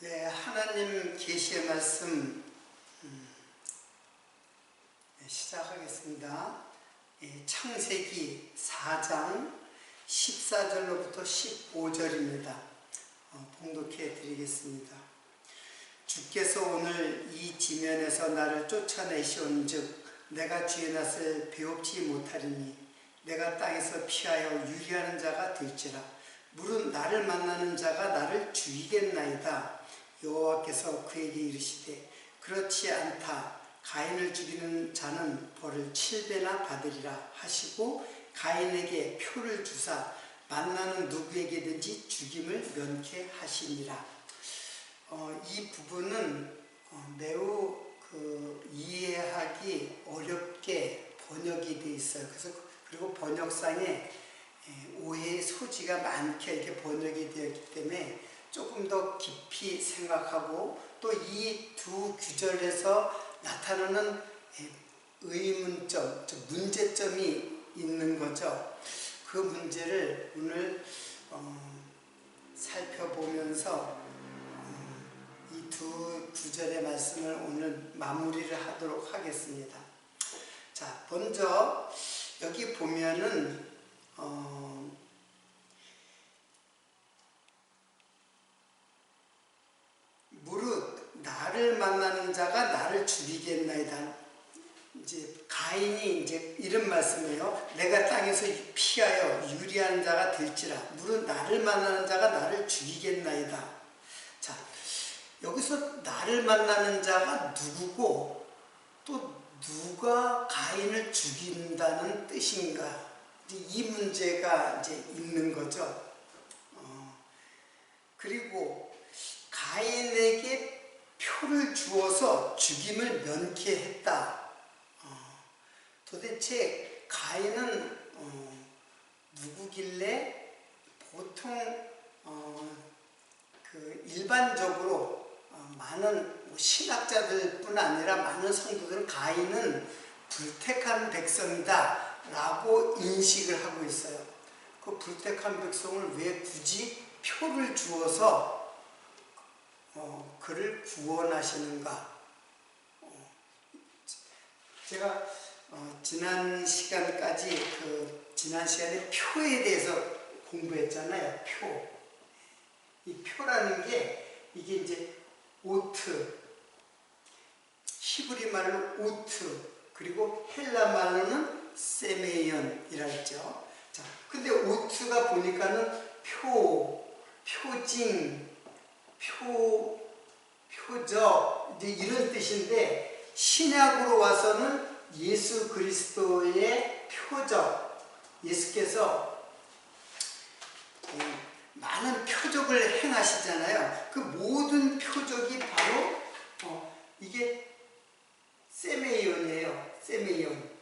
네, 하나님 계시의 말씀 시작하겠습니다. 창세기 4장 14절로부터 15절입니다. 봉독해 드리겠습니다. 주께서 오늘 이 지면에서 나를 쫓아내시온즉 내가 주의 낯을 배웁지 못하리니 내가 땅에서 피하여 유리하는 자가 될지라. 물은 나를 만나는 자가 나를 죽이겠나이다. 여호와께서 그에게 이르시되 그렇지 않다. 가인을 죽이는 자는 벌을 7배나 받으리라 하시고 가인에게 표를 주사 만나는 누구에게든지 죽임을 면케하시니라. 이 부분은 매우 이해하기 어렵게 번역이 되어 있어요. 그리고 번역상에 오해의 소지가 많게 이렇게 번역이 되었기 때문에 조금 더 깊이 생각하고 또 이 두 구절에서 나타나는 의문점, 문제점이 있는 거죠. 그 문제를 오늘 살펴보면서 이 두 구절의 말씀을 오늘 마무리를 하도록 하겠습니다. 자, 먼저 여기 보면은 무릇 나를 만나는 자가 나를 죽이겠나이다. 이제 가인이 이제 이런 말씀이에요. 내가 땅에서 피하여 유리한 자가 될지라. 무릇 나를 만나는 자가 나를 죽이겠나이다. 자, 여기서 나를 만나는 자가 누구고 또 누가 가인을 죽인다는 뜻인가? 이 문제가 이제 있는 거죠. 그리고 가인에게 표를 주어서 죽임을 면케했다. 도대체 가인은 누구길래 보통 일반적으로 많은 신학자들뿐 아니라 많은 성도들은 가인은 불택한 백성이다 라고 인식을 하고 있어요. 그 불택한 백성을 왜 굳이 표를 주어서 그를 구원하시는가? 제가 지난 시간까지 지난 시간에 표에 대해서 공부했잖아요. 표. 이 표라는 게 이게 이제 오트, 히브리 말로 오트, 그리고 헬라 말로는 세메이언이라 했죠. 자, 근데 오트가 보니까는 표징, 표적 이제 이런 뜻인데 신약으로 와서는 예수 그리스도의 표적, 예수께서 많은 표적을 행하시잖아요. 그 모든 표적이 바로 이게 세메이온이에요. 세메이온.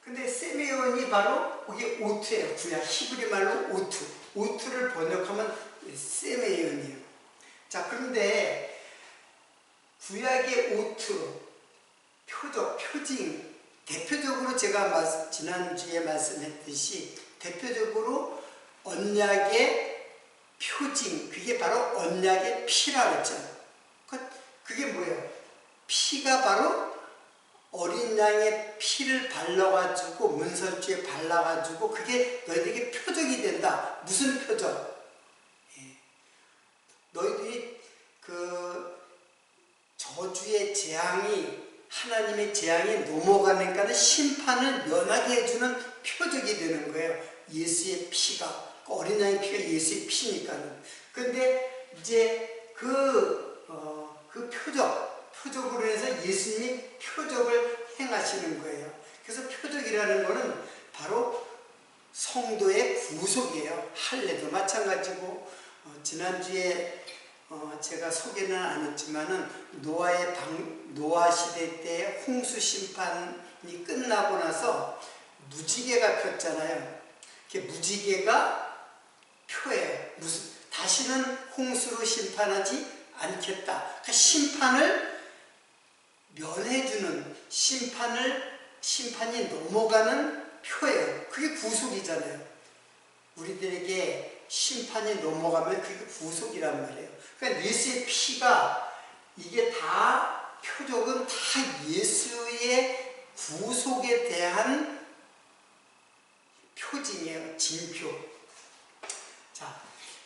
근데 세메이온이 바로 이게 오트예요. 구약 히브리 말로 오트. 오트를 번역하면 세메이온이에요. 자, 그런데 구약의 오트, 표적, 표징, 대표적으로 제가 지난주에 말씀했듯이 대표적으로 언약의 표징, 그게 바로 언약의 피라고 했잖아요. 그게 뭐예요? 피가 바로 어린 양의 피를 발라가지고 문설주에 발라가지고 그게 너희들에게 표적이 된다. 무슨 표적? 너희들이 저주의 재앙이 하나님의 재앙이 넘어가니까는 심판을 면하게 해주는 표적이 되는 거예요. 예수의 피가, 어린 양의 피가 예수의 피니까는. 근데 이제 그 표적으로 해서 예수님이 표적을 행하시는 거예요. 그래서 표적이라는 거는 바로 성도의 구속이에요. 할례도 마찬가지고, 지난주에 제가 소개는 안 했지만은 노아 시대 때 홍수 심판이 끝나고 나서 무지개가 폈잖아요. 무지개가 표예요. 다시는 홍수로 심판하지 않겠다. 그러니까 심판을 면해주는, 심판이 넘어가는 표예요. 그게 구속이잖아요. 우리들에게 심판이 넘어가면 그게 구속이란 말이에요. 그러니까 예수의 피가 이게 다 표적은 다 예수의 구속에 대한 표징이에요. 징표. 자,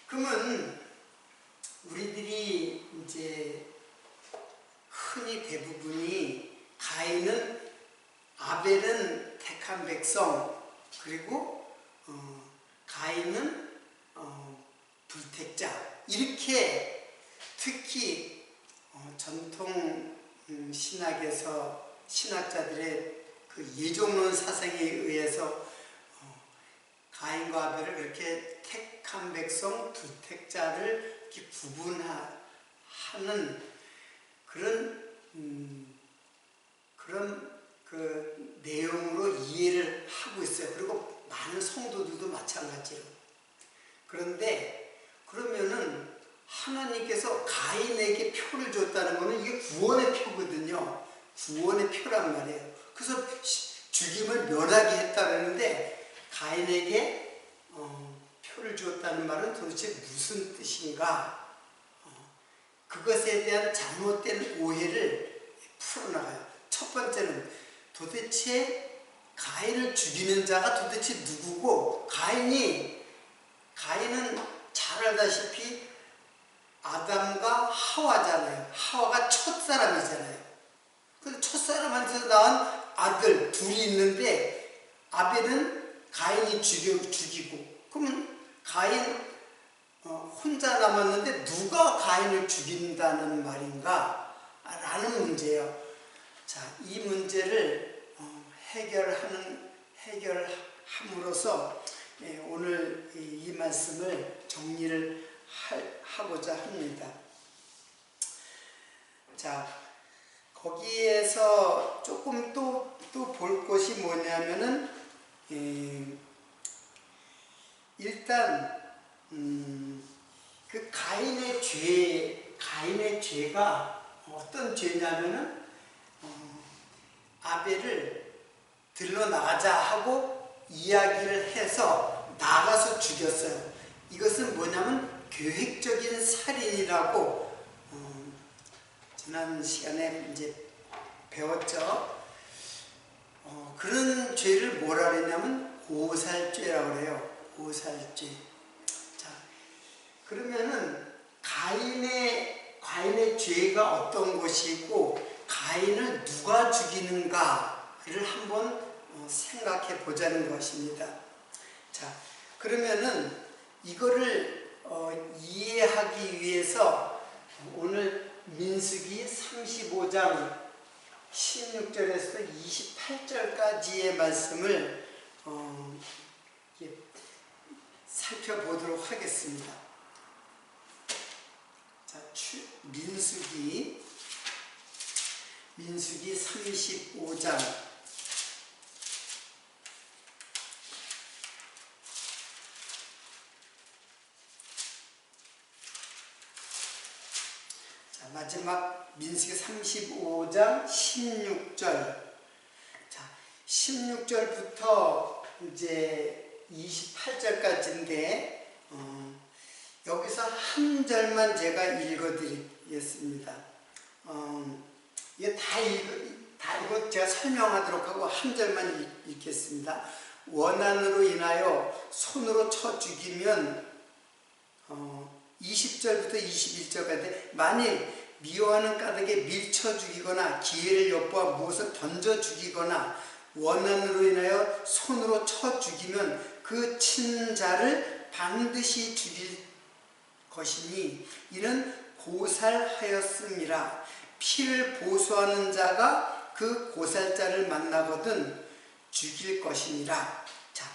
그러면 우리들이 이제 흔히 대부분이 가인은 아벨은 택한 백성, 그리고 가인은 불택자, 이렇게 특히 전통 신학에서 신학자들의 그 예종론 사상에 의해서 가인과 아벨을 그렇게 택한 백성, 불택자를 이렇게 구분하는 그런 그 내용으로 이해를 하고 있어요. 그리고 많은 성도들도 마찬가지로. 그런데 그러면은 하나님께서 가인에게 표를 줬다는 것은 이게 구원의 표거든요. 구원의 표란 말이에요. 그래서 죽임을 면하게 했다는데 가인에게 표를 주었다는 말은 도대체 무슨 뜻인가? 그것에 대한 잘못된 오해를 풀어나가요. 첫 번째는 도대체 가인을 죽이는 자가 도대체 누구고, 가인은 잘 알다시피 아담과 하와잖아요. 하와가 첫사람이잖아요. 그 첫사람한테서 낳은 아들 둘이 있는데 아벨은 가인이 죽이고, 그러면 가인 혼자 남았는데 누가 가인을 죽인다는 말인가? 라는 문제예요. 자, 이 문제를 해결함으로써 오늘 이 말씀을 정리를 하고자 합니다. 자, 거기에서 조금 또 볼 것이 뭐냐면은 일단 그 가인의 죄가 어떤 죄냐면은 아벨을 들러나가자 하고 이야기를 해서 나가서 죽였어요. 이것은 뭐냐면 계획적인 살인이라고 지난 시간에 이제 배웠죠. 그런 죄를 뭐라 그랬냐면 고살죄라고 그래요. 고살죄. 자, 그러면은 가인의 죄가 어떤 것이고 가인을 누가 죽이는가를 한번 생각해 보자는 것입니다. 자, 그러면은 이거를 이해하기 위해서 오늘 민수기 35장 16절에서 28절까지의 말씀을 살펴보도록 하겠습니다. 자, 민수기 35장 자, 마지막 민수기 35장 16절. 자, 16절부터 이제 28절까지인데 여기서 한 절만 제가 읽어드리겠습니다. 이게 다 이거 제가 설명하도록 하고 한 절만 읽겠습니다. 원한으로 인하여 손으로 쳐 죽이면 20절부터 21절까지 만일 미워하는 까닭에 밀쳐 죽이거나 기회를 엿보아 무엇을 던져 죽이거나 원한으로 인하여 손으로 쳐 죽이면 그 친 자를 반드시 죽일 것이니 이는 고살하였음이라. 피를 보수하는 자가 그 고살자를 만나거든 죽일 것이니라. 자,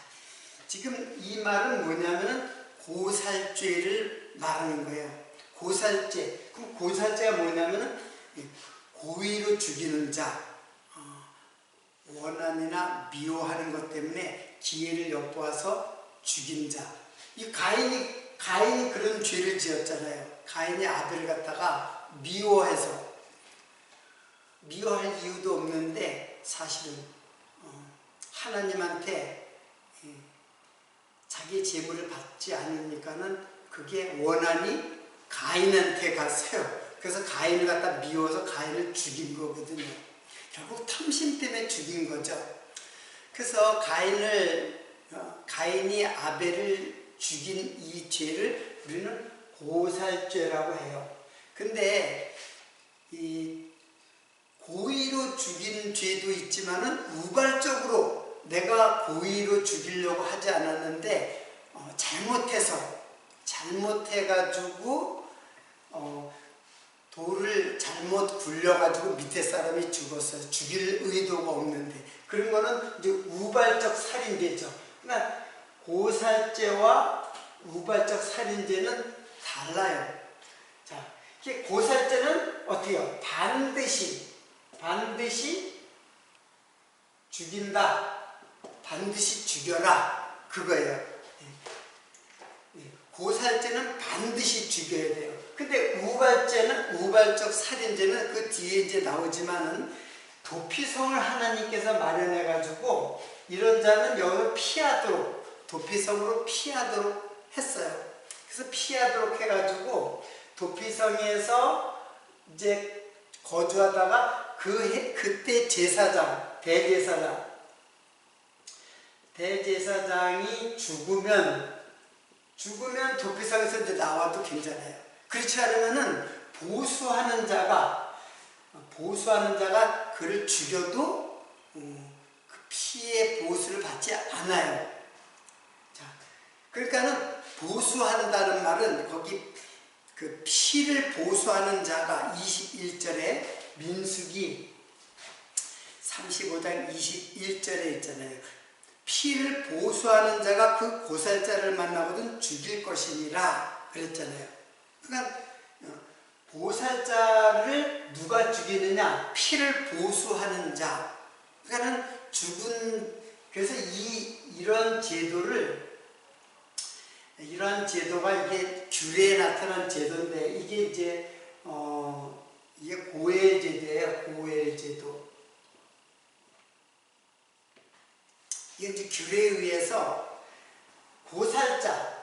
지금 이 말은 뭐냐면 고살죄를 말하는 거예요. 고살죄. 그럼 고살죄가 뭐냐면 고의로 죽이는 자, 원한이나 미워하는 것 때문에 기회를 엿보아서 죽인 자. 이 가인이 그런 죄를 지었잖아요. 가인이 아벨을 갖다가 미워해서, 미워할 이유도 없는데 사실은 하나님한테 자기 자기 재물을 받지 않으니까는 그게 원한이 가인한테 갔어요. 그래서 가인을 갖다 미워서 가인을 죽인 거거든요. 결국 탐심 때문에 죽인 거죠. 그래서 가인이 아벨을 죽인 이 죄를 우리는 고살죄라고 해요. 근데 이 고의로 죽인 죄도 있지만은 우발적으로 내가 고의로 죽이려고 하지 않았는데 잘못해가지고 돌을 잘못 굴려가지고 밑에 사람이 죽었어요. 죽일 의도가 없는데 그런 거는 이제 우발적 살인죄죠. 그러니까 고살죄와 우발적 살인죄는 달라요. 자, 고살죄는 어떻게 해요? 반드시 죽인다. 반드시 죽여라. 그거예요. 고살죄는 반드시 죽여야 돼요. 근데 우발적 살인죄는 그 뒤에 이제 나오지만은 도피성을 하나님께서 마련해가지고 이런 자는 여기서 피하도록, 도피성으로 피하도록 했어요. 그래서 피하도록 해가지고 도피성에서 이제 거주하다가 그때 대제사장이 죽으면 도피성에서 이제 나와도 괜찮아요. 그렇지 않으면은 보수하는 자가 그를 죽여도 그 피의 보수를 받지 않아요. 자, 그러니까는 보수한다는 말은 거기 그 피를 보수하는 자가 21절에 민수기 35장 21절에 있잖아요. 피를 보수하는 자가 그 고살자를 만나거든 죽일 것이니라 그랬잖아요. 그러니까 보살자를 누가 죽이느냐? 피를 보수하는 자. 그러니까는 그래서 이런 제도가 이게 규례에 나타난 제도인데 이게 이제 이게 고엘 제도예요. 고엘 제도. 이게 이제 규례에 의해서 고살자,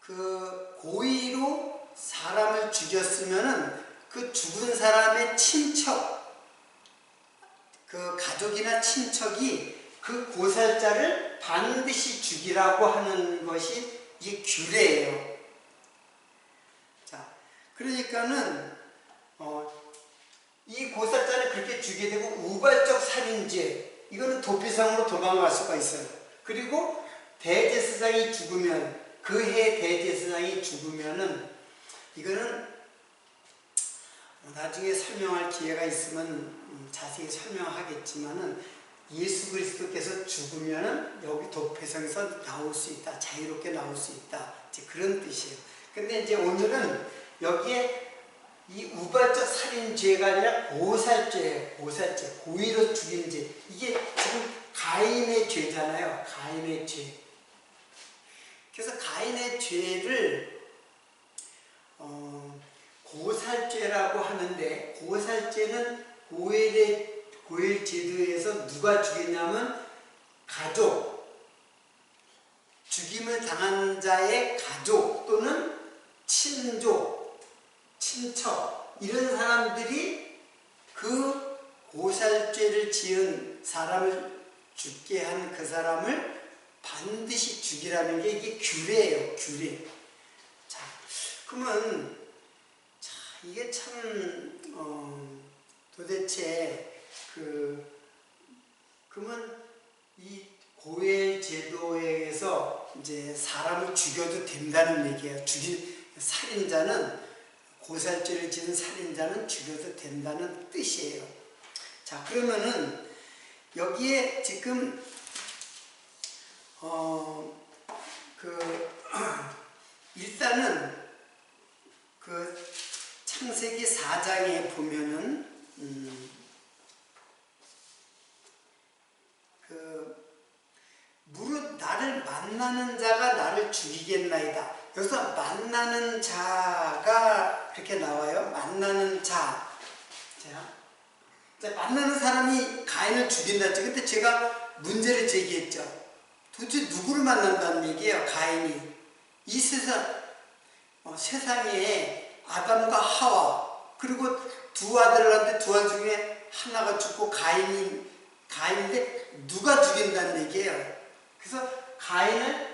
그 고의로 사람을 죽였으면은 그 죽은 사람의 친척, 그 가족이나 친척이 그 고살자를 반드시 죽이라고 하는 것이 이게 규례예요. 자, 그러니까는 이 고살자를 그렇게 죽이게 되고 우발적 살인죄. 이거는 도피성으로 도망갈 수가 있어요. 그리고 대제사장이 죽으면 그 해 대제사장이 죽으면은 이거는 나중에 설명할 기회가 있으면 자세히 설명하겠지만은 예수 그리스도께서 죽으면은 여기 도피성에서 나올 수 있다. 자유롭게 나올 수 있다. 이제 그런 뜻이에요. 근데 이제 오늘은 여기에 이 우발적 살인죄가 아니라 고살죄예요. 고살죄. 고의로 죽인 죄. 이게 지금 가인의 죄잖아요. 가인의 죄. 그래서 가인의 죄를 고살죄라고 하는데 고살죄는 고엘 제도에서 누가 죽였냐면 가족, 죽임을 당한 자의 가족 또는 친족, 친척 이런 사람들이 그 고살죄를 지은 사람을 죽게 한 그 사람을 반드시 죽이라는 게 이게 규례예요. 규례. 자, 그러면 이게 참 도대체 그러면 이 고엘 제도에 의해서 이제 사람을 죽여도 된다는 얘기예요. 살인자는 고살죄를 지은 살인자는 죽여도 된다는 뜻이에요. 자, 그러면은 여기에 지금 일단은 그 창세기 4장에 보면은 무릇 나를 만나는 자가 나를 죽이겠나이다. 여기서 만나는 자가 그렇게 나와요. 만나는 자. 자, 만나는 사람이 가인을 죽인다 했죠. 근데 제가 문제를 제기했죠. 도대체 누구를 만난다는 얘기예요? 가인이. 이 세상에 아담과 하와 그리고 두 아들을 낳는데 두 아들 중에 하나가 죽고 가인인데 누가 죽인다는 얘기예요. 그래서 가인을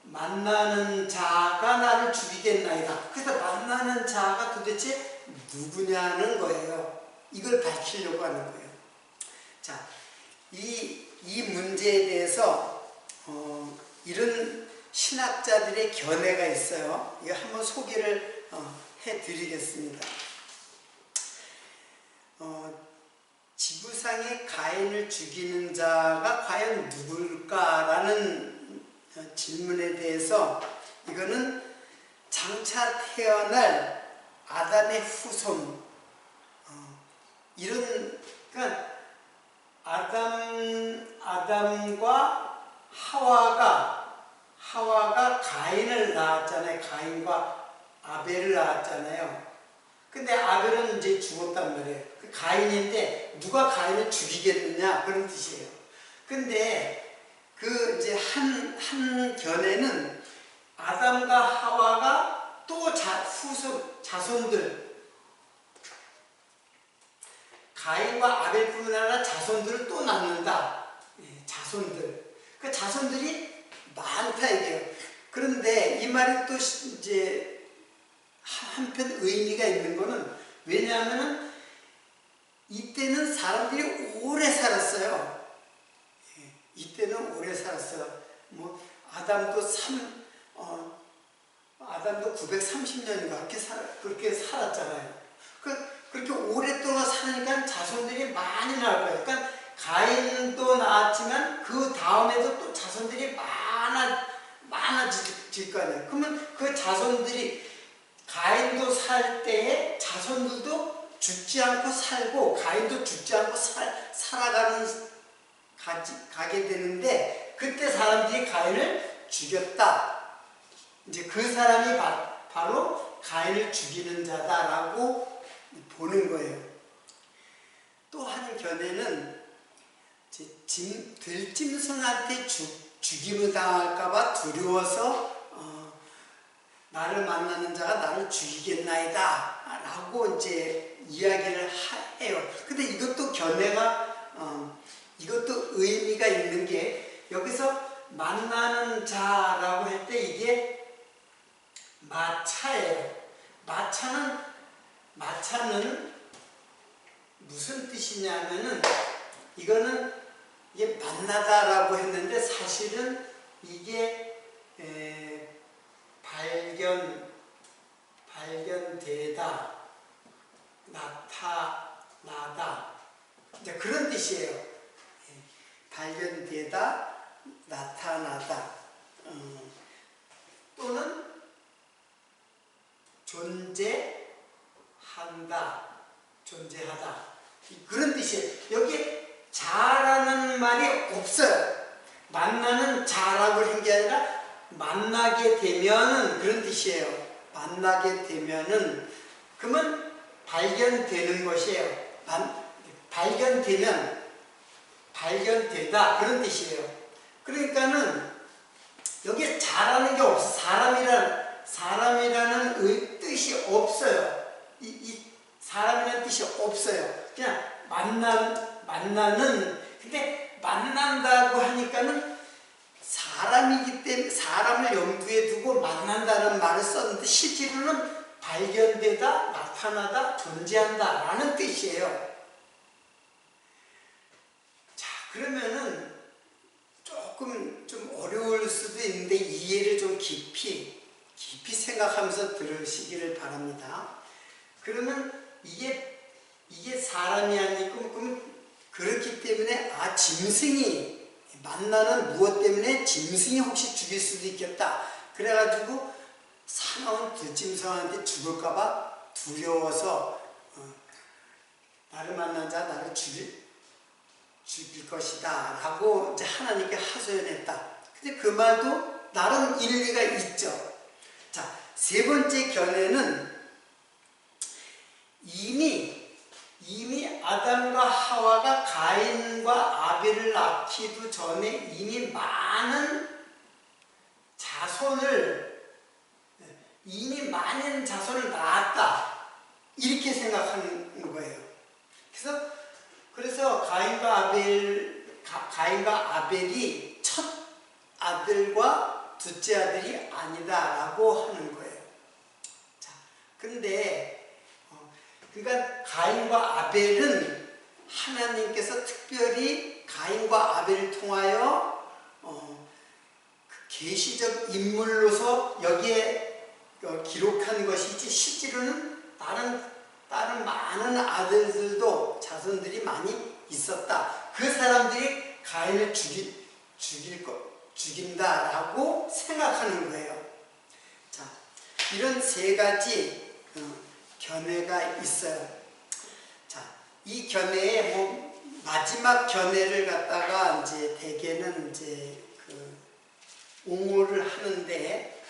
만나는 자가 나를 죽이겠나이다. 그래서 만나는 자가 도대체 누구냐는 거예요. 이걸 밝히려고 하는 거예요. 자, 이 문제에 대해서 이런 신학자들의 견해가 있어요. 이거 한번 소개를 해드리겠습니다. 지구상에 가인을 죽이는 자가 과연 누굴까라는 질문에 대해서 이거는 장차 태어날 아담의 후손 그러니까 아담과 하와가 가인을 낳았잖아요. 가인과 아벨을 낳았잖아요. 근데 아벨은 이제 죽었단 말이에요. 가인인데 누가 가인을 죽이겠느냐 그런 뜻이에요. 근데 그 이제 한 견해는 아담과 하와가 또 자손들 가인과 아벨뿐만 아니라 자손들을 또 낳는다. 자손들. 그 자손들이 많다 이게요. 그런데 이 말이 또 이제 한편 의미가 있는 거는 왜냐하면은 이때는 사람들이 오래 살았어요. 이때는 오래 살았어요. 뭐 아담도 930년인가 그렇게 살았잖아요. 그렇게 오랫동안 사니까 자손들이 많이 나올 거예요. 그러니까 가인도 나왔지만 그 다음에도 또 자손들이 많아질 거 아니에요. 그러면 그 자손들이 가인도 살 때에 자손들도 죽지 않고 살고 가인도 죽지 않고 가게 되는데 그때 사람들이 가인을 죽였다. 이제 그 사람이 바로 가인을 죽이는 자다라고 보는 거예요. 또 한 견해는 들짐승한테 죽임을 당할까봐 두려워서 나를 만나는 자가 나를 죽이겠나이다 라고 이제 이야기를 해요. 근데 이것도 견해가 이것도 의미가 있는 게 여기서 만나는 자라고 할 때 이게 마차예요. 마차는 무슨 뜻이냐면은 이거는 이게 만나다라고 했는데 사실은 이게 발견되다, 나타나다 이제 그런 뜻이에요. 발견되다, 나타나다 또는 존재하다 그런 뜻이에요. 여기에 자라는 말이 없어요. 만나는 자라고 한 게 아니라 만나게 되면은 그런 뜻이에요. 만나게 되면은 그러면 발견되는 것이에요. 발견되다 그런 뜻이에요. 그러니까는 여기에 자라는 게 없어. 사람이라는 뜻이 없어요. 이 사람이라는 뜻이 없어요. 그냥 만나는 근데 만난다고 하니까는 사람이기 때문에 사람을 염두에 두고 만난다는 말을 썼는데 실제로는 발견되다, 나타나다, 존재한다 라는 뜻이에요. 자, 그러면은 조금 좀 어려울 수도 있는데 이해를 좀 깊이 생각하면서 들으시기를 바랍니다. 그러면 이게 사람이 아니고 그렇기 때문에 짐승이 만나는 무엇 때문에 짐승이 혹시 죽일 수도 있겠다. 그래가지고 사나운 들짐승한테 죽을까봐 두려워서 나를 만난 자 나를 죽일 것이다 라고 이제 하나님께 하소연했다. 근데 그 말도 나름 일리가 있죠. 자, 세 번째 견해는 이미 아담과 하와가 가인과 아벨을 낳기도 전에 이미 많은 이미 많은 자손을 낳았다. 이렇게 생각하는 거예요. 그래서 가인과 아벨이 첫 아들과 둘째 아들이 아니다라고 하는 거예요. 자, 근데 그러니까 가인과 아벨은 하나님께서 특별히 가인과 아벨을 통하여 계시적 인물로서 여기에 기록한 것이지 실제로는 다른 많은 아들들도 자손들이 많이 있었다. 그 사람들이 가인을 죽인다라고 생각하는 거예요. 자, 이런 세 가지 견해가 있어요. 자, 이 견해에 마지막 견해를 갖다가 이제 대개는 이제 옹호를 하는데,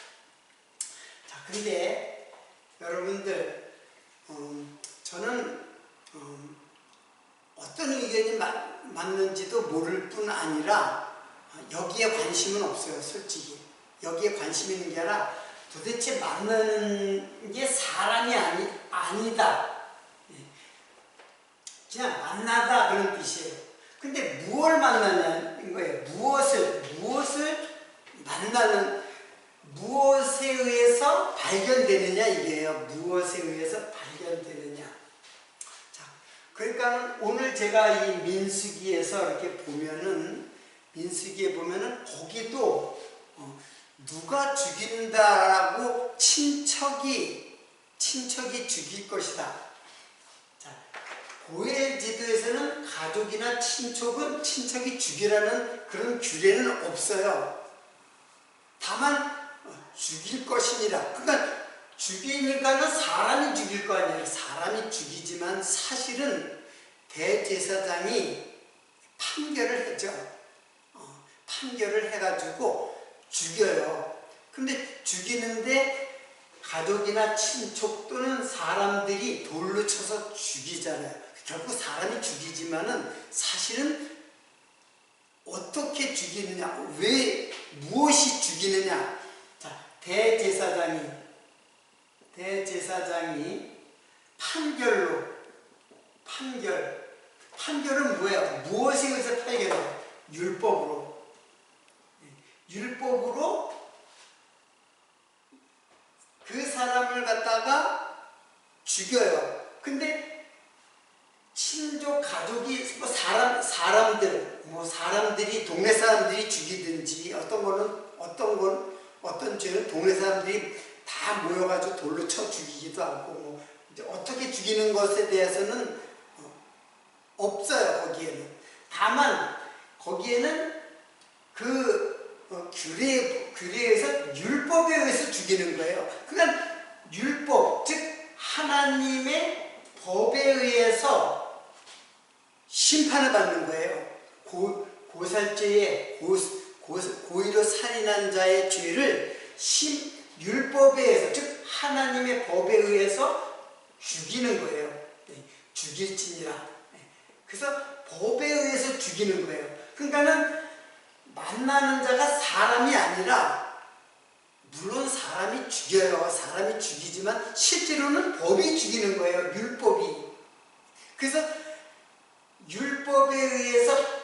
자, 근데 여러분들, 저는 어떤 의견이 맞는지도 모를 뿐 아니라 여기에 관심은 없어요. 솔직히 여기에 관심 있는 게 아니라 도대체 만나는 게 사람이 아니다, 그냥 만나다 그런 뜻이에요. 근데 무엇을 만나냐는 거예요. 무엇을 만나는, 무엇에 의해서 발견되느냐 이게요. 무엇에 의해서 발견되느냐. 자, 그러니까 오늘 제가 이 민수기에서 이렇게 보면은, 민수기에 보면은 거기도 누가 죽인다라고 친척이 죽일 것이다. 자, 고헬지도에서는 가족이나 친척이 죽이라는 그런 규례는 없어요. 다만 죽일 것이니라. 그러니까 죽이니까는 사람이 죽일 거 아니에요. 사람이 죽이지만 사실은 대제사장이 판결을 하죠. 판결을 해가지고 죽여요. 근데 죽이는데 가족이나 친척 또는 사람들이 돌로 쳐서 죽이잖아요. 결국 사람이 죽이지만은 사실은 어떻게 죽이느냐, 무엇이 죽이느냐. 자, 대제사장이 판결은 뭐예요? 무엇에 의해서 판결해요? 율법으로 그 사람을 갖다가 죽여요. 근데 친족, 가족이 사람들이 동네 사람들이 죽이든지 어떤 죄는 동네 사람들이 다 모여가지고 돌로 쳐 죽이기도 하고 이제 어떻게 죽이는 것에 대해서는 없어요. 거기에는. 다만 거기에는 규례에서 율법에 의해서 죽이는 거예요. 그러니까 율법, 즉 하나님의 법에 의해서 심판을 받는 거예요. 고살죄에 고의로 살인한 자의 죄를 율법에 의해서, 즉 하나님의 법에 의해서 죽이는 거예요. 죽일지니라. 그래서 법에 의해서 죽이는 거예요. 그러니까는 만나는 자가 사람이 아니라, 물론 사람이 죽여요. 사람이 죽이지만 실제로는 법이 죽이는 거예요. 율법이. 그래서 율법에 의해서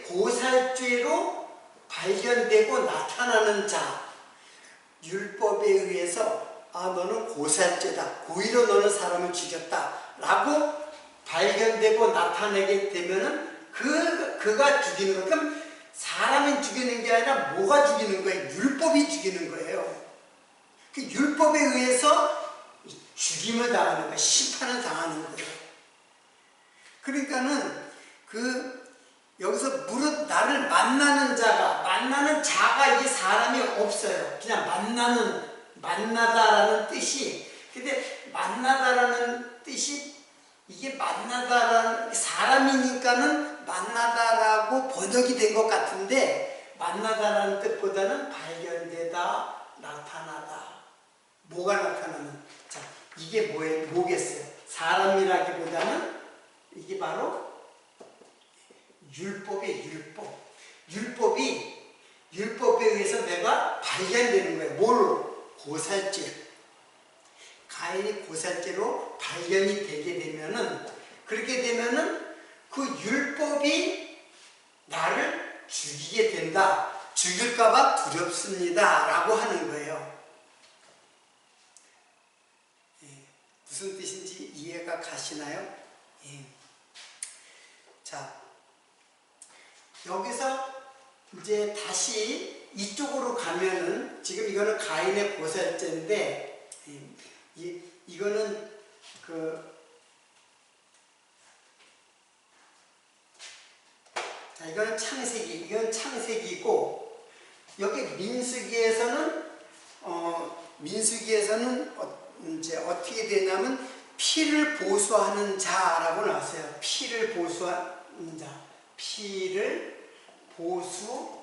고살죄로 발견되고 나타나는 자, 율법에 의해서 너는 고살죄다, 고의로 너는 사람을 죽였다 라고 발견되고 나타내게 되면은 그가 죽이는 거예요. 그럼 사람이 죽이는 게 아니라 뭐가 죽이는 거예요? 율법이 죽이는 거예요. 그 율법에 의해서 죽임을 당하는 거예요. 심판을 당하는 거예요. 그러니까는 여기서 무릇 나를 만나는 자가 이게 사람이 없어요. 그냥 만나다라는 뜻이. 근데 만나다라는 뜻이, 이게 만나다라는, 사람이니까는 만나다라고 번역이 된 것 같은데, 만나다라는 뜻보다는 발견되다, 나타나다. 뭐가 나타나는? 자, 이게 뭐겠어요? 사람이라기보다는 이게 바로 율법에 의해서 내가 발견되는 거예요. 뭘로? 고살죄, 가인이 고살죄로 발견이 되게 되면은, 그렇게 되면은 그 율법이 나를 죽이게 된다, 죽일까봐 두렵습니다 라고 하는 거예요. 예, 무슨 뜻인지 이해가 가시나요? 예. 자, 여기서 이제 다시 이쪽으로 가면은, 지금 이거는 가인의 고살죄인데, 이거는 자, 이거는 창세기, 이건 창세기고, 여기 민수기에서는 이제 어떻게 되냐면 피를 보수하는 자라고 나왔어요. 피를 보수하는 자, 피를 보수하는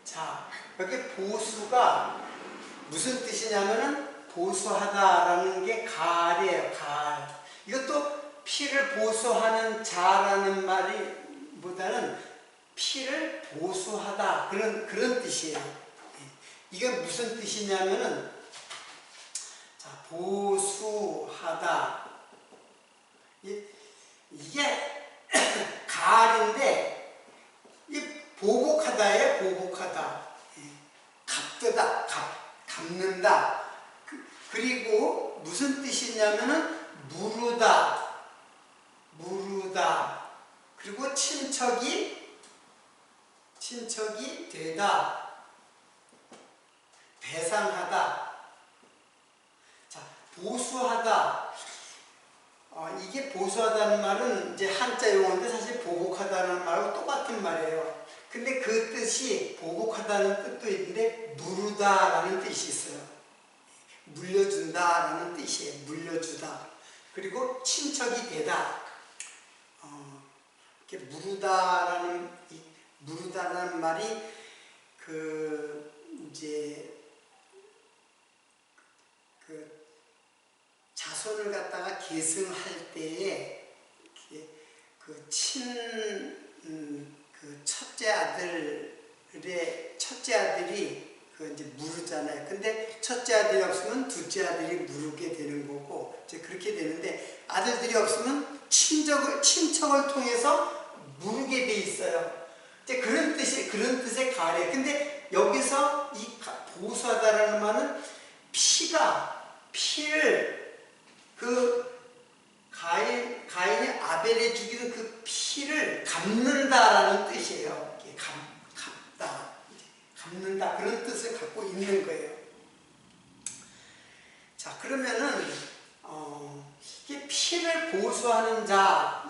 자. 여기 보수가 무슨 뜻이냐면은 보수하다라는 게 가을이에요. 가을. 이것도 피를 보수하는 자라는 말보다는 피를 보수하다, 그런 뜻이에요. 이게 무슨 뜻이냐면은, 자, 보수하다. 이게 가을인데, 이 보복하다예요. 보복하다. 갚다, 갚는다. 그리고 무슨 뜻이냐면은 무르다. 그리고 친척이 되다, 배상하다. 자, 보수하다. 이게 보수하다는 말은 이제 한자 용어인데 사실 보복하다는 말하고 똑같은 말이에요. 근데 그 뜻이 보복하다는 뜻도 있는데 무르다라는 뜻이 있어요. 물려준다라는 뜻이에요. 물려주다. 그리고 친척이 되다. 이렇게 무르다라는 말이 이제 자손을 갖다가 계승할 때에 첫째 아들이 이제 무르잖아요. 근데 첫째 아들이 없으면 둘째 아들이 무르게 되는 거고, 이제 그렇게 되는데, 아들들이 없으면 친척을 통해서 무르게 돼 있어요. 이제 그런 뜻의 가래. 근데 여기서 이 보수하다라는 말은 피를 가인이 아벨에 죽이는 그 피를 갚는다라는 뜻이에요. 갚는다, 그런 뜻을 갖고 있는 거예요. 자, 그러면은 이게 피를 보수하는 자,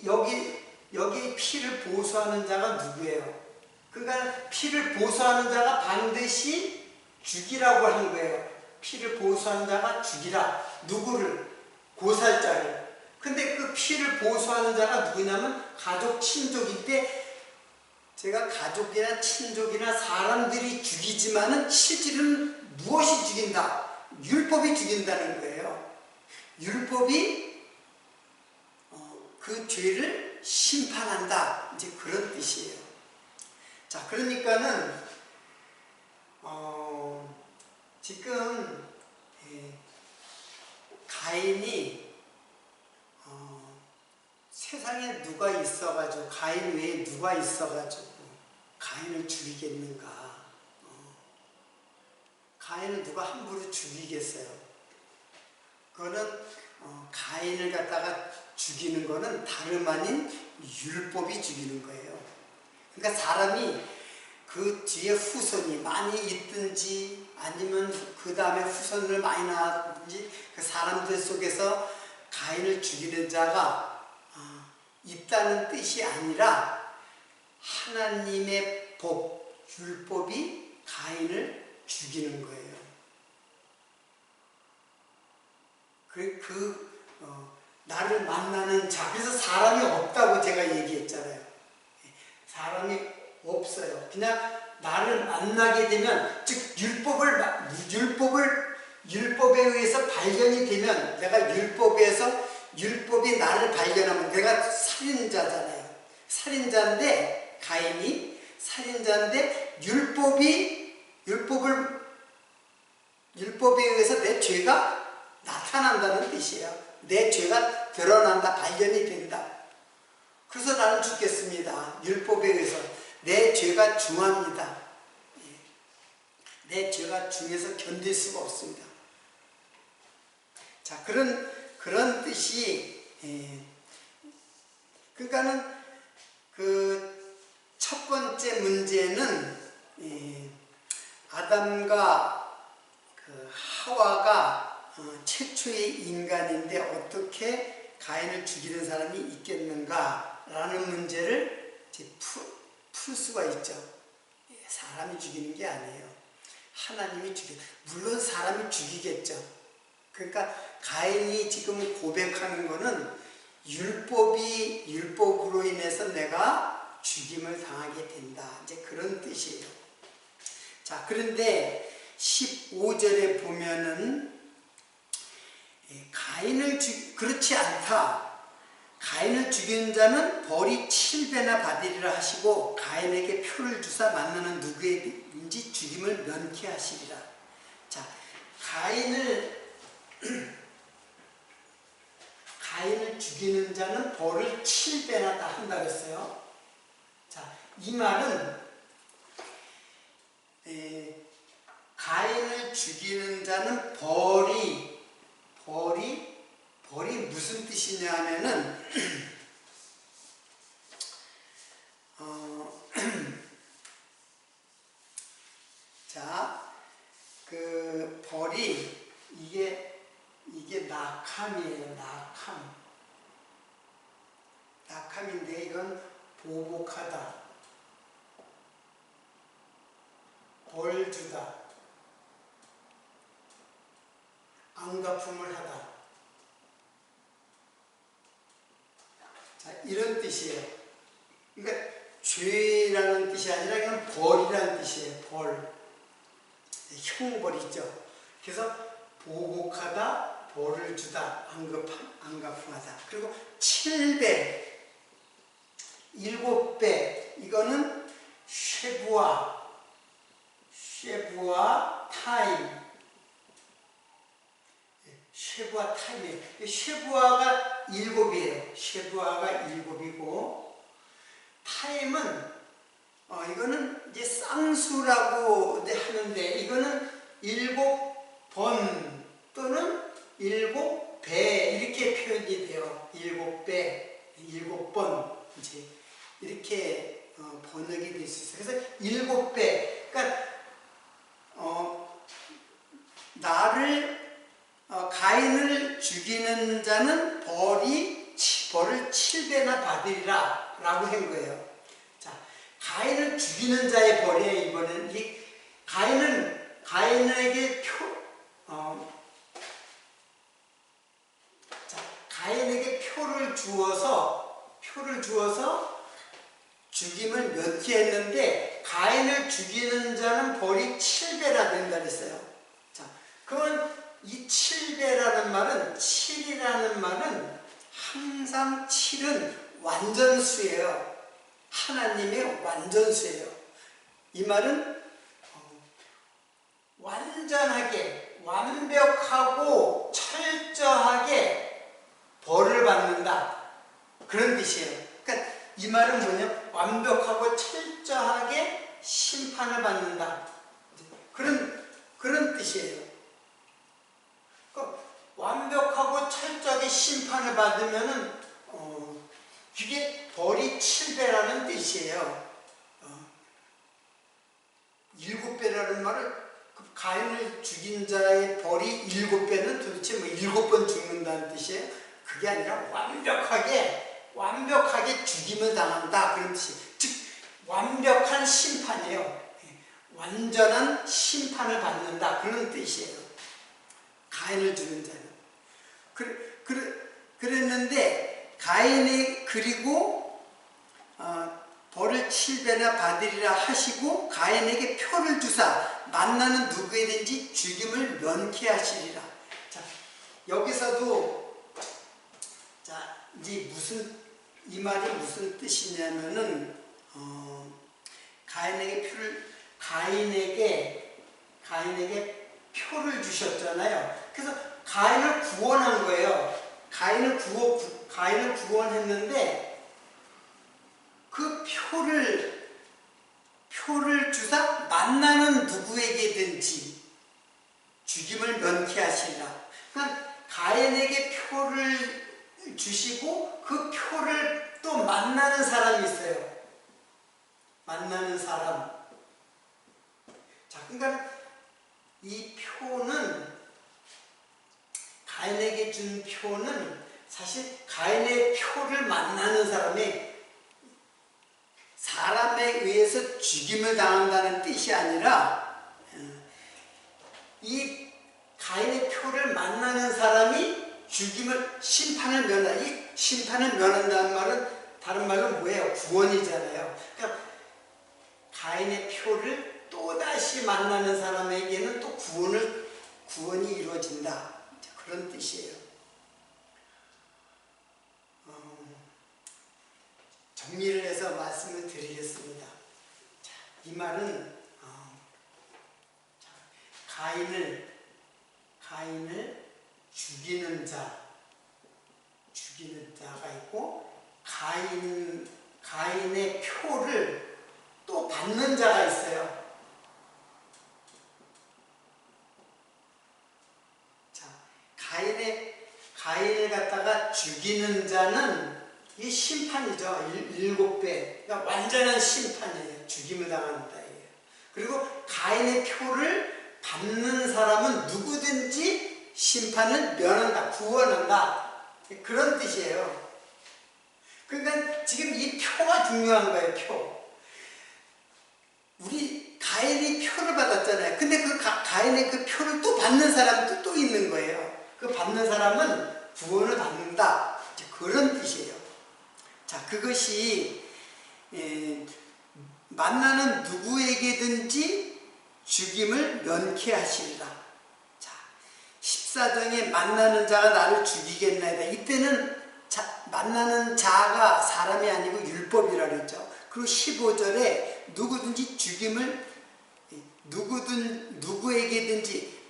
여기 피를 보수하는 자가 누구예요? 그러니까 피를 보수하는 자가 반드시 죽이라고 하는 거예요. 피를 보수하는 자가 죽이라. 누구를? 고살자를. 근데 그 피를 보수하는 자가 누구냐면 가족, 친족인데, 제가 가족이나 친족이나 사람들이 죽이지만은 실질은 무엇이 죽인다? 율법이 죽인다는 거예요. 율법이 그 죄를 심판한다, 이제 그런 뜻이에요. 자, 그러니까는 지금 가인이 세상에 누가 있어가지고, 가인 외에 누가 있어가지고 가인을 죽이겠는가? 가인을 누가 함부로 죽이겠어요? 그거는 가인을 갖다가 죽이는 거는 다름 아닌 율법이 죽이는 거예요. 그러니까 사람이 그 뒤에 후손이 많이 있든지, 아니면 그 다음에 후손을 많이 낳았든지, 그 사람들 속에서 가인을 죽이는 자가 있다는 뜻이 아니라, 하나님의 법, 율법이 가인을 죽이는 거예요. 나를 만나는 자, 그래서 사람이 없다고 제가 얘기했잖아요. 사람이 없어요. 그냥 나를 만나게 되면, 즉 율법에 의해서 발견이 되면, 내가 율법이 나를 발견하면, 내가 살인자잖아요. 살인자인데, 가인이 살인자인데 율법이 율법에 의해서 내 죄가 나타난다는 뜻이에요. 내 죄가 드러난다, 발견이 된다. 그래서 나는 죽겠습니다. 율법에 의해서 내 죄가 중합니다. 내 죄가 중해서 견딜 수가 없습니다. 자, 그런 뜻이, 그러니까는 그 첫 번째 문제는 아담과 그 하와가 최초의 인간인데 어떻게 가인을 죽이는 사람이 있겠는가라는 문제를 이제 풀 수가 있죠. 사람이 죽이는 게 아니에요. 하나님이 물론 사람이 죽이겠죠. 그러니까 가인이 지금 고백하는 거는 율법으로 인해서 내가 죽임을 당하게 된다. 이제 그런 뜻이에요. 자, 그런데 15절에 보면은 그렇지 않다. 가인을 죽이는 자는 벌이 7배나 받으리라 하시고 가인에게 표를 주사 만나는 누구에든지 죽임을 면케하시리라. 자, 가인을 죽이는 자는 벌을 7배나 한다고 했어요. 자, 이 말은 가인을 죽이는 자는 벌이 무슨 뜻이냐 하면은 자, 그 벌이 이게 낙함이에요. 낙함인데 이건 보복하다, 벌 주다, 안갚음을 하다. 자, 이런 뜻이에요. 그러니까 죄라는 뜻이 아니라 그냥 벌이라는 뜻이에요. 벌. 형벌이죠. 그래서 보복하다, 벌을 주다, 안갚음하다. 그리고 7배, 7배, 이거는 쉐부아 타임. 쉐부아 타임이에요. 쉐부아가 7이에요. 쉐부아가 7이고, 타임은, 이거는 이제 쌍수라고 하는데, 이거는 7번 또는 7배, 이렇게 표현이 돼요. 7배, 7번, 이제, 이렇게 번역이 될 수 있어요. 그래서 7배, 그러니까, 가인을 죽이는 자는 벌을 7배나 받으리라 라고 한 거예요. 자, 가인을 죽이는 자의 벌이에요. 이번엔 가인에게 가인에게 표를 주어서 죽임을 면케했는데 가인을 죽이는 자는 벌이 7배나 된다 그랬어요. 자, 그러면 이 7배라는 말은, 7이라는 말은 항상 7은 완전수예요. 하나님의 완전수예요. 이 말은 완전하게, 완벽하고 철저하게 벌을 받는다. 그런 뜻이에요. 그러니까 이 말은 뭐냐? 완벽하고 철저하게 심판을 받는다. 그런 뜻이에요. 완벽하고 철저하게 심판을 받으면은 그게 벌이 7배라는 뜻이에요. 7배라는 말을 가인을 죽인 자의 벌이 7배는 도대체 뭐 7번 죽는다는 뜻이에요. 그게 아니라 완벽하게 죽임을 당한다 그런 뜻이에요. 즉 완벽한 심판이에요. 완전한 심판을 받는다 그런 뜻이에요. 가인을 죽인 자는. 그랬는데 가인이 그리고 벌을 7배나 받으리라 하시고 가인에게 표를 주사 만나는 누구에든지 죽임을 면케하시리라. 자, 여기서도 자, 이제 이 말이 무슨 뜻이냐면은 가인에게 가인에게 표를 주셨잖아요. 그래서 가인을 구원한 거예요. 가인을 구원했는데 그 표를 주사 만나는 누구에게든지 죽임을 면케하시리라. 그러니까 가인에게 표를 주시고 그 표를 또 만나는 사람이 있어요. 만나는 사람. 자, 그러니까 이 표는 가인에게 준 표는 사실 가인의 표를 만나는 사람에 의해서 죽임을 당한다는 뜻이 아니라 이 가인의 표를 만나는 사람이 심판을 면한다. 이 심판을 면한다는 말은 다른 말로 뭐예요? 구원이잖아요. 그러니까 가인의 표를 또다시 만나는 사람에게는 또 구원이 이루어진다. 그런 뜻이에요. 정리를 해서 말씀을 드리겠습니다. 자, 이 말은 가인을 죽이는 자가 있고 가인의 표를 또 받는 자가 있어요. 자, 가인을 갖다가 죽이는 자는 이 심판이죠. 7배. 그러니까 완전한 심판이에요. 죽임을 당한다. 그리고 가인의 표를 받는 사람은 누구든지 심판을 면한다. 구원한다. 그런 뜻이에요. 그러니까 지금 이 표가 중요한 거예요. 표. 우리 가인이 표를 받았잖아요. 근데 그 가인의 그 표를 또 받는 사람도 또 있는 거예요. 그 받는 사람은 구원을 받는다. 그런 뜻이에요. 자, 그것이 만나는 누구에게든지 죽임을 면케하시리라. 자, 14장에 만나는 자가 나를 죽이겠나이다. 이때는 만나는 자가 사람이 아니고 율법이라 그랬죠. 그리고 15절에 누구에게든지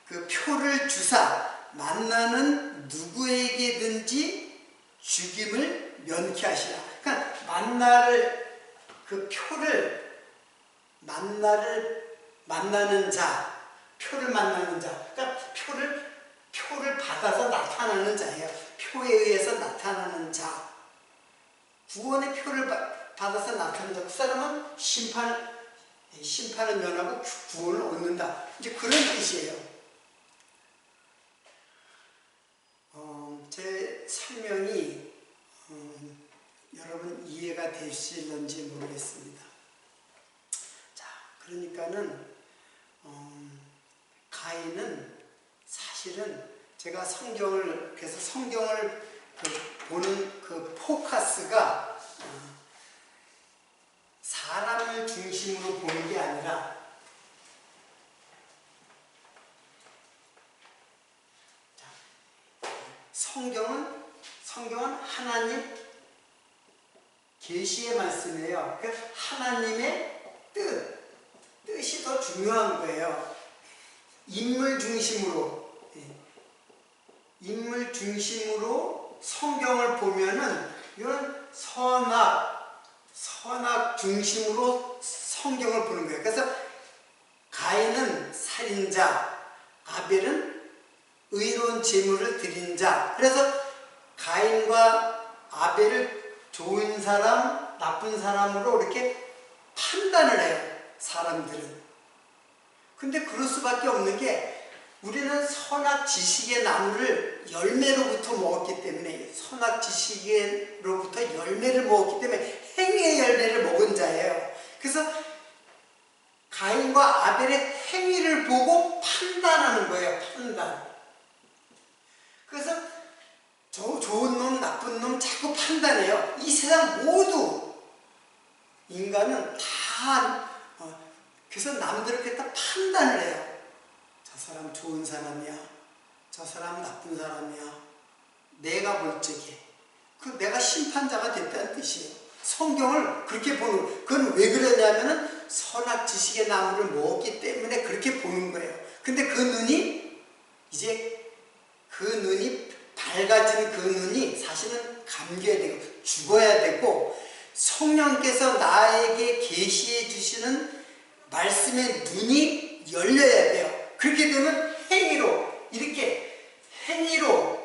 그 표를 주사 만나는 누구에게든지 죽임을 면케하시라. 그러니까 만나는 자, 표를 만나는 자, 그러니까 표를 받아서 나타나는 자예요. 표에 의해서 나타나는 자, 구원의 표를 받아서 나타나는 자, 그 사람은 심판을 면하고 구원을 얻는다. 이제 그런 뜻이에요. 제 설명이 여러분 이해가 되실런지 모르겠습니다. 자, 그러니까는 가인은 사실은 제가 성경을 보는 그 포커스가 사람을 중심으로 보는 게 아니라 성경은 하나님 계시의 말씀이에요. 그러니까 하나님의 뜻이 더 중요한 거예요. 인물 중심으로 성경을 보면은 이런 선악 중심으로 성경을 보는 거예요. 그래서 가인은 살인자, 아벨은 의로운 제물을 드린 자. 그래서 가인과 아벨을 좋은 사람, 나쁜 사람으로 이렇게 판단을 해요. 사람들은. 근데 그럴 수밖에 없는 게 우리는 선악 지식의 나무를 열매로부터 먹었기 때문에 행위의 열매를 먹은 자예요. 그래서 가인과 아벨의 행위를 보고 판단하는 거예요. 판단. 그래서 좋은 놈, 나쁜 놈 자꾸 판단해요. 이 세상 모두 인간은 다 그래서 남들에게 다 판단을 해요. 저 사람 좋은 사람이야. 저 사람 나쁜 사람이야. 내가 볼 적에 내가 심판자가 됐다는 뜻이에요. 성경을 그렇게 보는, 그건 왜 그러냐면은 선악 지식의 나무를 먹었기 때문에 그렇게 보는 거예요. 근데 그 눈이 이제 그 눈이 밝아진 그 눈이 사실은 감겨야 되고 죽어야 되고 성령께서 나에게 계시해 주시는 말씀의 눈이 열려야 돼요. 그렇게 되면 행위로 이렇게 행위로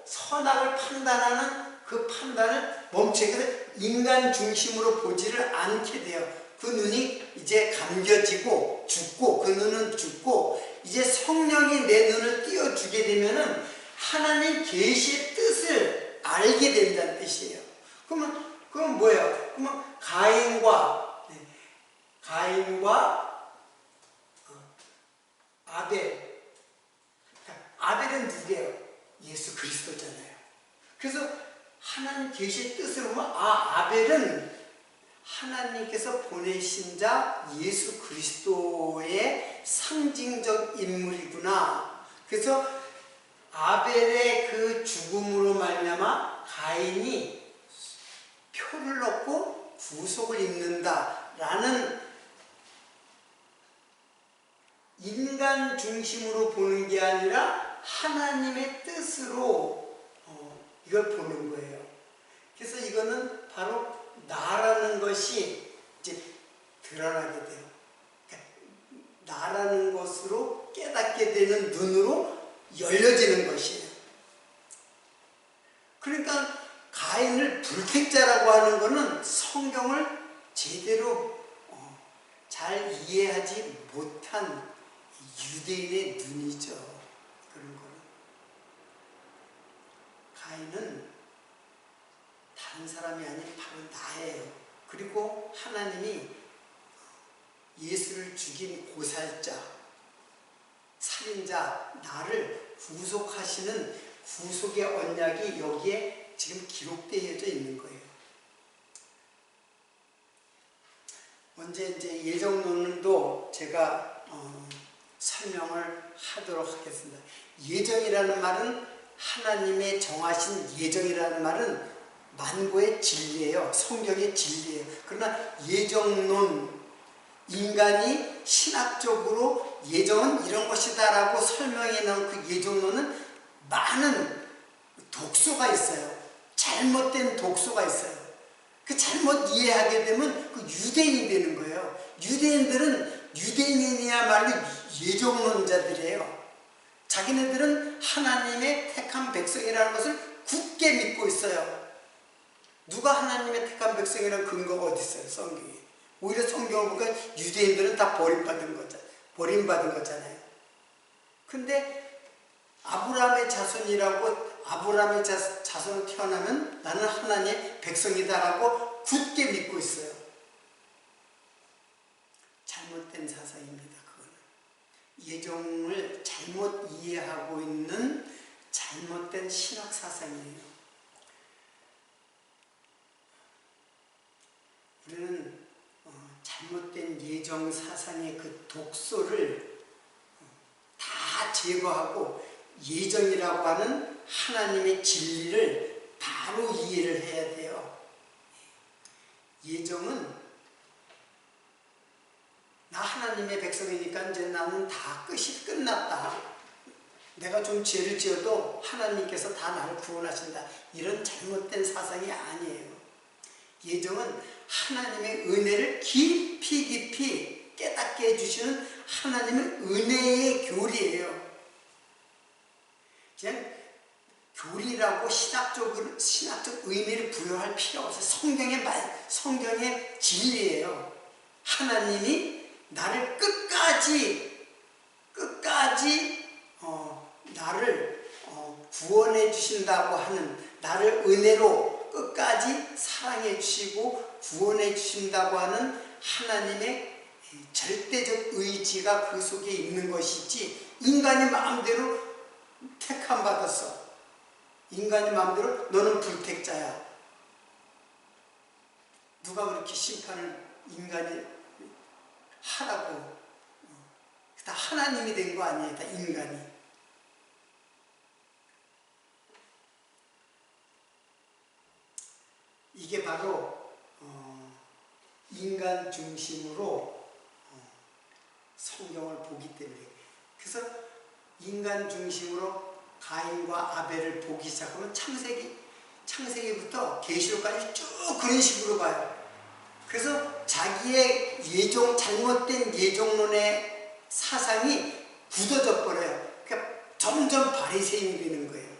선악을 판단하는 그 판단을 멈추게 해서 인간 중심으로 보지를 않게 돼요. 그 눈이 이제 감겨지고 죽고 그 눈은 죽고 이제 성령이 내 눈을 띄워주게 되면은 하나님 계시의 뜻을 알게 된다는 뜻이에요. 그러면 뭐예요? 그러면 가인과 아벨은 누구예요? 예수 그리스도잖아요. 그래서 하나님 계시의 뜻을 보면 아벨은 하나님께서 보내신 자 예수 그리스도의 상징적 인물이구나. 그래서 아벨의 그 죽음으로 말미암아 가인이 표를 얻고 구속을 입는다라는 인간 중심으로 보는 게 아니라 하나님의 뜻으로 이걸 보는 거예요. 그래서 이거는 바로 나라는 것이 이제 드러나게 돼요. 그러니까 나라는 것으로 깨닫게 되는 눈으로 열려지는 것이에요. 그러니까 가인을 불택자라고 하는 것은 성경을 제대로 잘 이해하지 못한 유대인의 눈이죠. 그런 거는. 가인은 다른 사람이 아닌 바로 나예요. 그리고 하나님이 예수를 죽인 고살자, 살인자, 나를 구속하시는 구속의 언약이 여기에 지금 기록되어져 있는 거예요. 언제 이제 예정론도 제가 설명을 하도록 하겠습니다. 예정이라는 말은 하나님의 정하신 예정이라는 말은 만고의 진리예요. 성경의 진리예요. 그러나 예정론, 인간이 신학적으로 예정은 이런 것이다 라고 설명해 놓은 그 예정론은 많은 독소가 있어요. 잘못된 독소가 있어요. 그 잘못 이해하게 되면 그 유대인이 되는 거예요. 유대인이야말로 예정론자들이에요. 자기네들은 하나님의 택한 백성이라는 것을 굳게 믿고 있어요. 누가 하나님의 택한 백성이라는 근거가 어디 있어요? 성경에. 오히려 성경을 보니까 유대인들은 다 버림받은 거잖아요. 근데 아브라함의 자손이라고 아브라함의 자손으로 태어나면 나는 하나님의 백성이다라고 굳게 믿고 있어요. 잘못된 사상입니다. 그거는. 예정을 잘못 이해하고 있는 잘못된 신학 사상이에요. 우리는 잘못된 예정 사상의 그 독소를 다 제거하고 예정이라고 하는 하나님의 진리를 바로 이해를 해야 돼요. 예정은 나 하나님의 백성이니까 이제 나는 다 끝이 끝났다. 내가 좀 죄를 지어도 하나님께서 다 나를 구원하신다. 이런 잘못된 사상이 아니에요. 예정은 하나님의 은혜를 깊이 깨닫게 해주시는 하나님의 은혜의 교리예요. 그냥 교리라고 신학적 의미를 부여할 필요 없어요. 성경의 진리예요. 하나님이 나를 끝까지 나를 구원해 주신다고 하는, 나를 은혜로 끝까지 사랑해 주시고 구원해 주신다고 하는 하나님의 절대적 의지가 그 속에 있는 것이지, 인간이 마음대로 택함 받았어. 인간이 마음대로 너는 불택자야. 누가 그렇게 심판을 인간이 하라고. 다 하나님이 된 거 아니에요. 다 인간이. 이게 바로 인간 중심으로 성경을 보기 때문에, 그래서 인간 중심으로 가인과 아벨을 보기 시작하면 창세기부터 계시록까지 쭉 그런 식으로 봐요. 그래서 자기의 잘못된 예종론의 사상이 굳어져 버려요. 그러니까 점점 바리새인이 되는 거예요.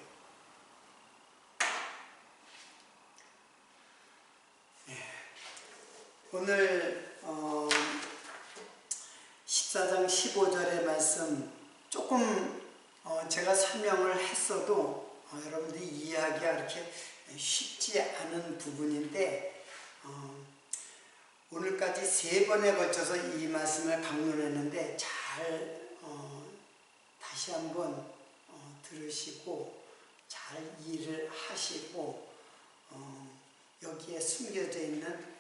오늘 14장 15절의 말씀 조금 제가 설명을 했어도 여러분들이 이해하기가 그렇게 쉽지 않은 부분인데, 오늘까지 3번에 걸쳐서 이 말씀을 강론했는데 잘 다시 한번 들으시고 잘 이해를 하시고 여기에 숨겨져 있는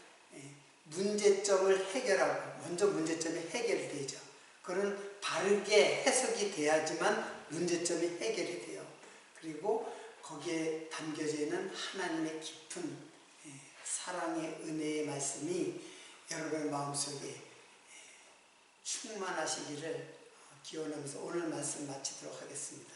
문제점을 해결하고, 먼저 문제점이 해결이 되죠. 그건 바르게 해석이 돼야지만 문제점이 해결이 돼요. 그리고 거기에 담겨져 있는 하나님의 깊은 사랑의 은혜의 말씀이 여러분의 마음속에 충만하시기를 기원하면서 오늘 말씀 마치도록 하겠습니다.